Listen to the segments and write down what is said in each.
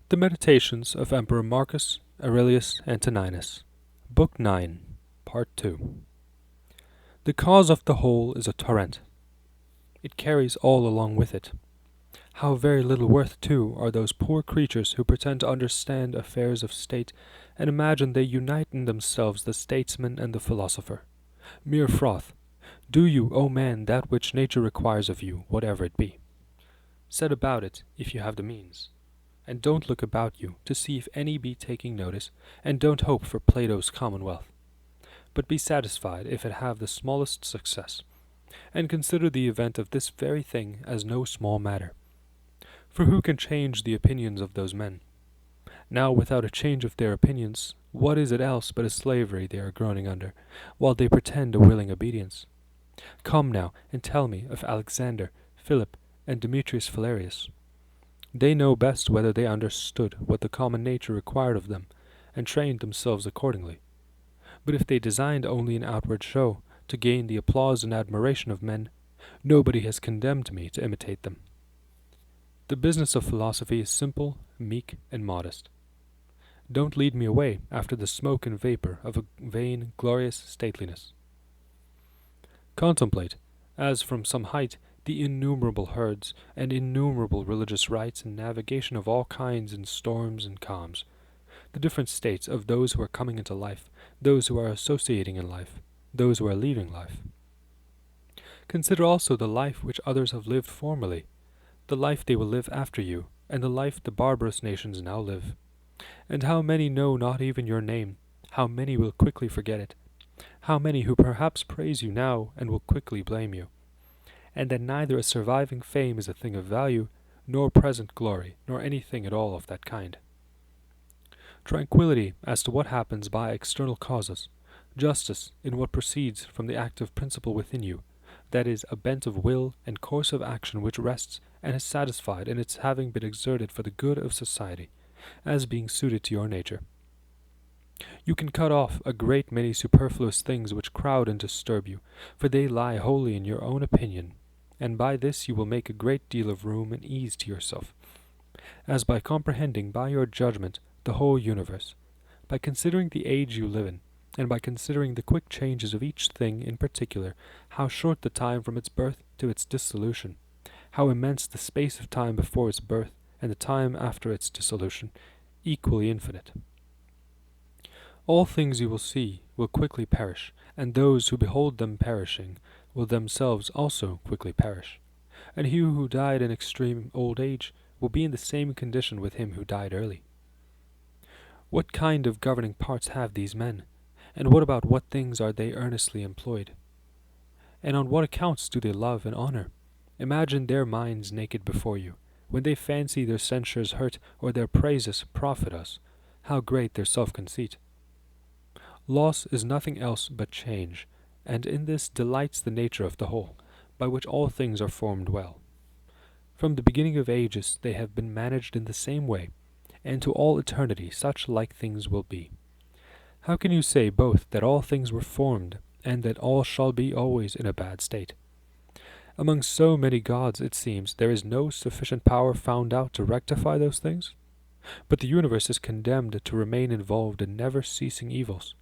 The Meditations of Emperor Marcus Aurelius Antoninus, Book 9, Part 2. The cause of the whole is a torrent. It carries all along with it. How very little worth, too, are those poor creatures who pretend to understand affairs of state, and imagine they unite in themselves the statesman and the philosopher. Mere froth. Do you, O man, that which nature requires of you, whatever it be. Set about it, if you have the means. And don't look about you to see if any be taking notice, and don't hope for Plato's commonwealth. But be satisfied if it have the smallest success, and consider the event of this very thing as no small matter. For who can change the opinions of those men? Now, without a change of their opinions, what is it else but a slavery they are groaning under, while they pretend a willing obedience? Come now, and tell me of Alexander, Philip, and Demetrius Phalereus. They know best whether they understood what the common nature required of them, and trained themselves accordingly. But if they designed only an outward show, to gain the applause and admiration of men, nobody has condemned me to imitate them. The business of philosophy is simple, meek, and modest. Don't lead me away after the smoke and vapor of a vain, glorious stateliness. Contemplate, as from some height, the innumerable herds and innumerable religious rites and navigation of all kinds in storms and calms, the different states of those who are coming into life, those who are associating in life, those who are leaving life. Consider also the life which others have lived formerly, the life they will live after you, and the life the barbarous nations now live. And how many know not even your name, how many will quickly forget it, how many who perhaps praise you now and will quickly blame you, and that neither a surviving fame is a thing of value, nor present glory, nor anything at all of that kind. Tranquillity as to what happens by external causes, justice in what proceeds from the active principle within you, that is, a bent of will and course of action which rests and is satisfied in its having been exerted for the good of society, as being suited to your nature. You can cut off a great many superfluous things which crowd and disturb you, for they lie wholly in your own opinion, and by this you will make a great deal of room and ease to yourself, as by comprehending by your judgment the whole universe, by considering the age you live in, and by considering the quick changes of each thing in particular, how short the time from its birth to its dissolution, how immense the space of time before its birth, and the time after its dissolution, equally infinite. All things you will see will quickly perish, and those who behold them perishing will themselves also quickly perish, and he who died in extreme old age will be in the same condition with him who died early. What kind of governing parts have these men, and about what things are they earnestly employed? And on what accounts do they love and honor? Imagine their minds naked before you, when they fancy their censures hurt or their praises profit us, how great their self-conceit. Loss is nothing else but change, and in this delights the nature of the whole, by which all things are formed well. From the beginning of ages they have been managed in the same way, and to all eternity such like things will be. How can you say both that all things were formed, and that all shall be always in a bad state? Among so many gods, it seems, there is no sufficient power found out to rectify those things, but the universe is condemned to remain involved in never-ceasing evils.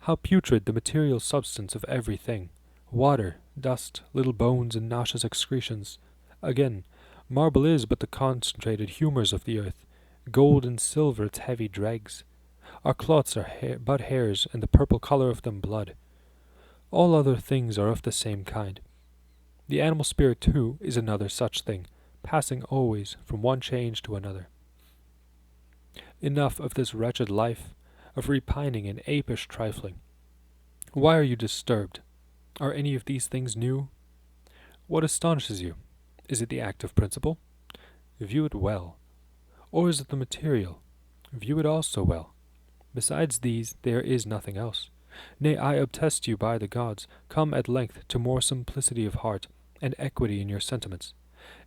How putrid the material substance of everything, water, dust, little bones, and nauseous excretions. Again, marble is but the concentrated humours of the earth, gold and silver its heavy dregs. Our cloths are but hairs, and the purple colour of them blood. All other things are of the same kind. The animal spirit, too, is another such thing, passing always from one change to another. Enough of this wretched life, of repining and apish trifling. Why are you disturbed? Are any of these things new? What astonishes you? Is it the active principle? View it well. Or is it the material? View it also well. Besides these, there is nothing else. Nay, I obtest you by the gods, come at length to more simplicity of heart, and equity in your sentiments.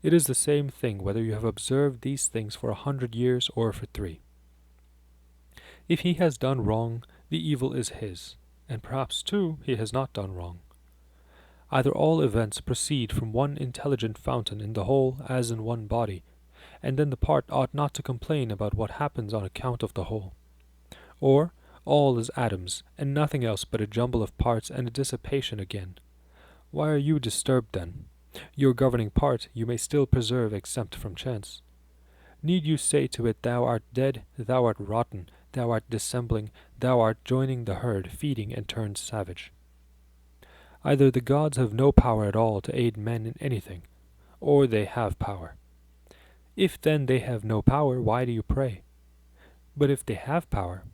It is the same thing whether you have observed these things for 100 years or for 3. If he has done wrong, the evil is his, and perhaps, too, he has not done wrong. Either all events proceed from one intelligent fountain in the whole as in one body, and then the part ought not to complain about what happens on account of the whole. Or, all is atoms, and nothing else but a jumble of parts and a dissipation again. Why are you disturbed then? Your governing part you may still preserve exempt from chance. Need you say to it, thou art dead, thou art rotten, thou art dissembling, thou art joining the herd, feeding and turned savage? Either the gods have no power at all to aid men in anything, or they have power. If then they have no power, why do you pray? But if they have power,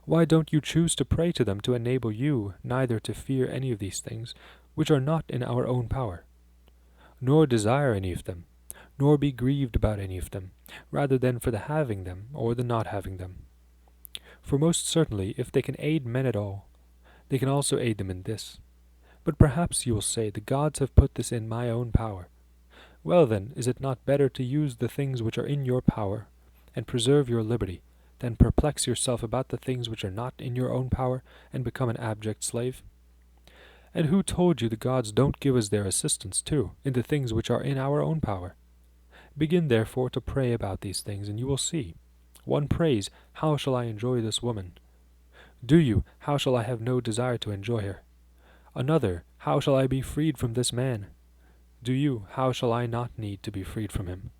why don't you choose to pray to them to enable you neither to fear any of these things, which are not in our own power, nor desire any of them, nor be grieved about any of them, rather than for the having them or the not having them? For most certainly, if they can aid men at all, they can also aid them in this. But perhaps you will say, the gods have put this in my own power. Well then, is it not better to use the things which are in your power, and preserve your liberty, than perplex yourself about the things which are not in your own power, and become an abject slave? And who told you the gods don't give us their assistance, too, in the things which are in our own power? Begin therefore to pray about these things, and you will see. One prays, how shall I enjoy this woman? Do you, how shall I have no desire to enjoy her? Another, how shall I be freed from this man? Do you, how shall I not need to be freed from him?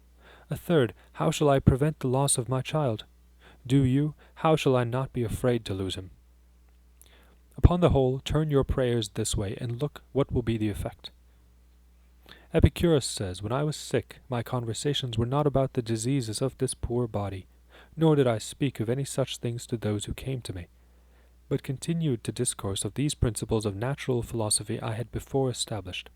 A third, how shall I prevent the loss of my child? Do you, how shall I not be afraid to lose him? Upon the whole, turn your prayers this way, and look what will be the effect. Epicurus says, when I was sick, my conversations were not about the diseases of this poor body, nor did I speak of any such things to those who came to me, but continued to discourse of these principles of natural philosophy I had before established,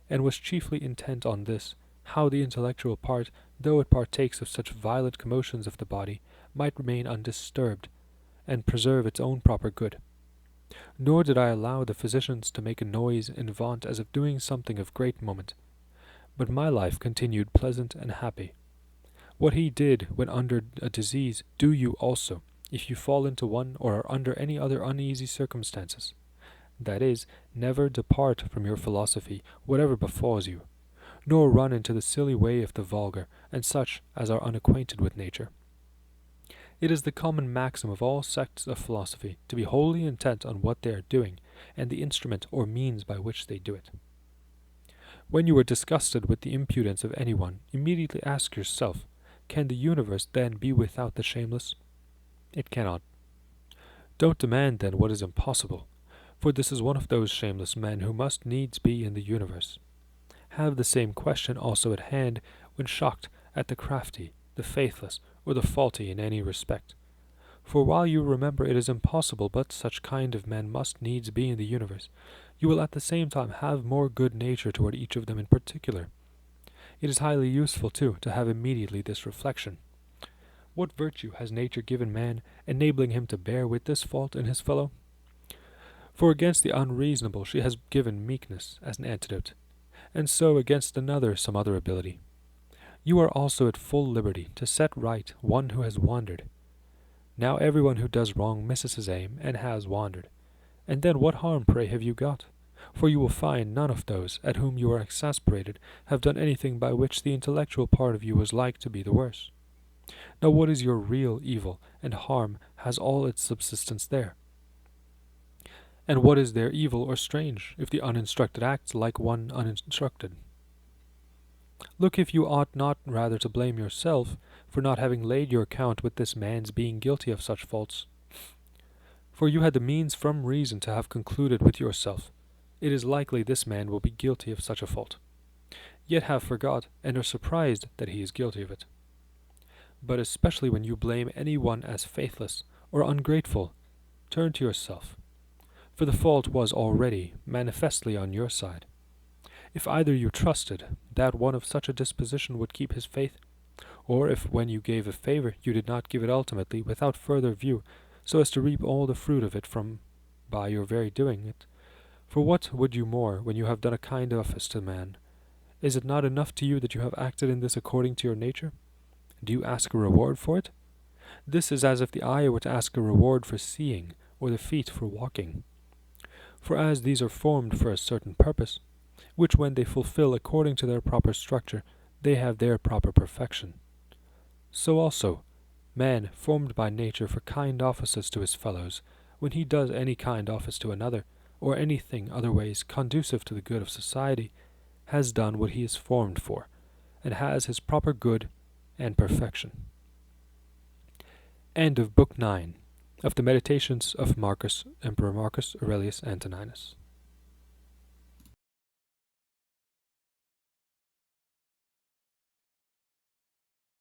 and was chiefly intent on this, how the intellectual part, though it partakes of such violent commotions of the body, might remain undisturbed, and preserve its own proper good. Nor did I allow the physicians to make a noise and vaunt as of doing something of great moment, but my life continued pleasant and happy. What he did when under a disease, do you also, if you fall into one or are under any other uneasy circumstances. That is, never depart from your philosophy, whatever befalls you, nor run into the silly way of the vulgar, and such as are unacquainted with nature. It is the common maxim of all sects of philosophy to be wholly intent on what they are doing, and the instrument or means by which they do it. When you are disgusted with the impudence of anyone, immediately ask yourself, can the universe then be without the shameless? It cannot. Don't demand then what is impossible, for this is one of those shameless men who must needs be in the universe. Have the same question also at hand when shocked at the crafty, the faithless, or the faulty in any respect. For while you remember it is impossible but such kind of men must needs be in the universe, you will at the same time have more good nature toward each of them in particular. It is highly useful, too, to have immediately this reflection. What virtue has nature given man, enabling him to bear with this fault in his fellow? For against the unreasonable she has given meekness as an antidote, and so against another some other ability. You are also at full liberty to set right one who has wandered. Now everyone who does wrong misses his aim, and has wandered. And then what harm, pray, have you got? For you will find none of those at whom you are exasperated have done anything by which the intellectual part of you was like to be the worse. Now what is your real evil, and harm has all its subsistence there? And what is there evil or strange, if the uninstructed acts like one uninstructed? Look if you ought not rather to blame yourself for not having laid your account with this man's being guilty of such faults. For you had the means from reason to have concluded with yourself, it is likely this man will be guilty of such a fault, yet have forgot and are surprised that he is guilty of it. But especially when you blame any one as faithless or ungrateful, turn to yourself, for the fault was already manifestly on your side. If either you trusted that one of such a disposition would keep his faith, or if when you gave a favor you did not give it ultimately without further view, so as to reap all the fruit of it from by your very doing it, for what would you more when you have done a kind office to man? Is it not enough to you that you have acted in this according to your nature? Do you ask a reward for it? This is as if the eye were to ask a reward for seeing, or the feet for walking. For as these are formed for a certain purpose, which when they fulfill according to their proper structure, they have their proper perfection. So also, man, formed by nature for kind offices to his fellows, when he does any kind office to another, or anything otherways conducive to the good of society, has done what he is formed for, and has his proper good and perfection. End of Book 9 of the Meditations of Emperor Marcus Aurelius Antoninus.